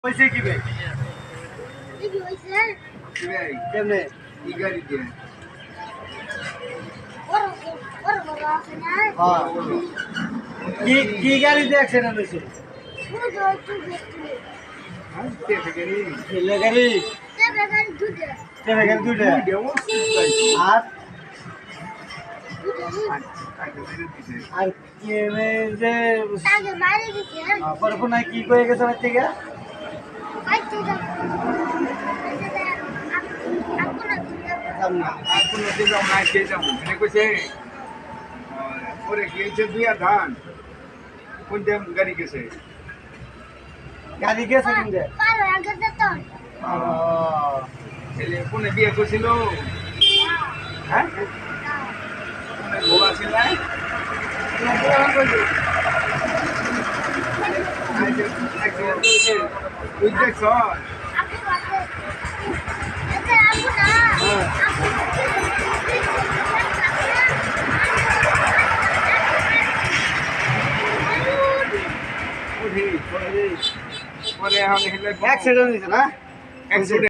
पैसे की बे केमने ई गाड़ी दे हां की गाड़ी दे एक्सीडेंट হইছে हम ते गाड़ी ले गाड़ी ते गाड़ी দুইটা আর আর কি যে তাকে মারি দিছে পরপর না কি কয়ে গেছে আমার থেকে आपको नदी में मैं के जाऊं मैंने कुछ है और एक ये दिया धान कौन दे गाड़ी कैसे গাড়ি গেছে কিনতে পারো আগে তো चले कौन दिया कुछ लो हैं कौन गोवा से लाए ना गोवा को जो उधर सो আপনি বসে এটা আপু না उठी और हम অ্যাক্সিডেন্ট হইছে না एक्सीडेंट